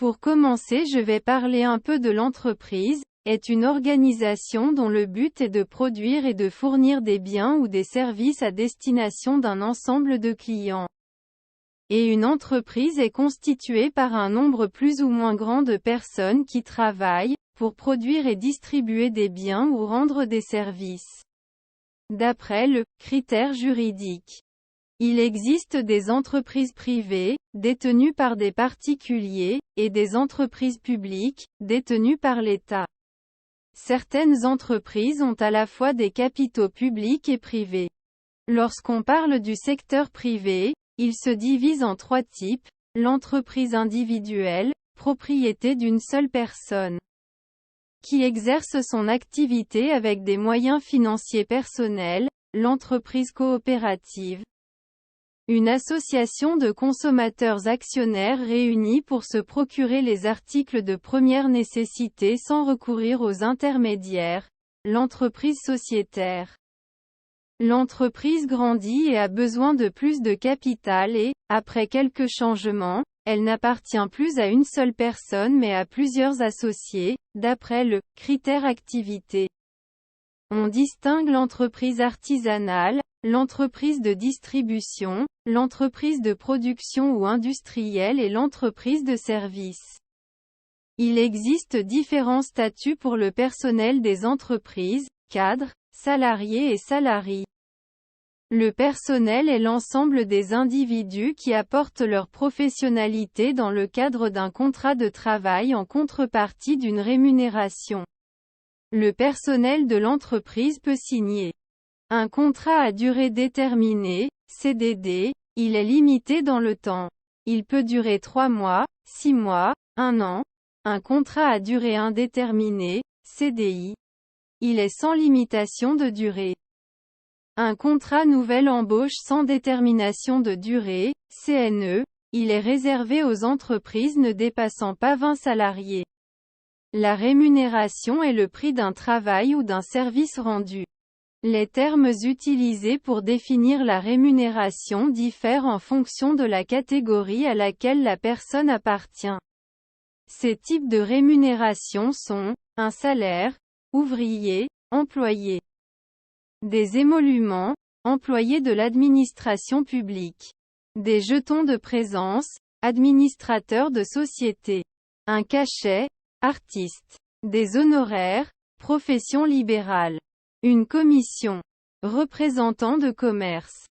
Pour commencer, je vais parler un peu de l'entreprise, est une organisation dont le but est de produire et de fournir des biens ou des services à destination d'un ensemble de clients. Et une entreprise est constituée par un nombre plus ou moins grand de personnes qui travaillent, pour produire et distribuer des biens ou rendre des services. D'après le critère juridique. Il existe des entreprises privées, détenues par des particuliers, et des entreprises publiques, détenues par l'État. Certaines entreprises ont à la fois des capitaux publics et privés. Lorsqu'on parle du secteur privé, il se divise en trois types: l'entreprise individuelle, propriété d'une seule personne, qui exerce son activité avec des moyens financiers personnels; l'entreprise coopérative, une association de consommateurs actionnaires réunis pour se procurer les articles de première nécessité sans recourir aux intermédiaires; l'entreprise sociétaire. L'entreprise grandit et a besoin de plus de capital et, après quelques changements, elle n'appartient plus à une seule personne mais à plusieurs associés, d'après le critère activité. On distingue l'entreprise artisanale, l'entreprise de distribution, l'entreprise de production ou industrielle et l'entreprise de service. Il existe différents statuts pour le personnel des entreprises: cadres, salariés et salariés. Le personnel est l'ensemble des individus qui apportent leur professionnalité dans le cadre d'un contrat de travail en contrepartie d'une rémunération. Le personnel de l'entreprise peut signer un contrat à durée déterminée, CDD, il est limité dans le temps. Il peut durer 3 mois, 6 mois, 1 an. Un contrat à durée indéterminée, CDI. Il est sans limitation de durée. Un contrat nouvelle embauche sans détermination de durée, CNE, il est réservé aux entreprises ne dépassant pas 20 salariés. La rémunération est le prix d'un travail ou d'un service rendu. Les termes utilisés pour définir la rémunération diffèrent en fonction de la catégorie à laquelle la personne appartient. Ces types de rémunération sont un salaire, ouvrier, employé. Des émoluments, employés de l'administration publique. Des jetons de présence, administrateurs de société. Un cachet, artiste. Des honoraires, profession libérale. Une commission, représentant de commerce.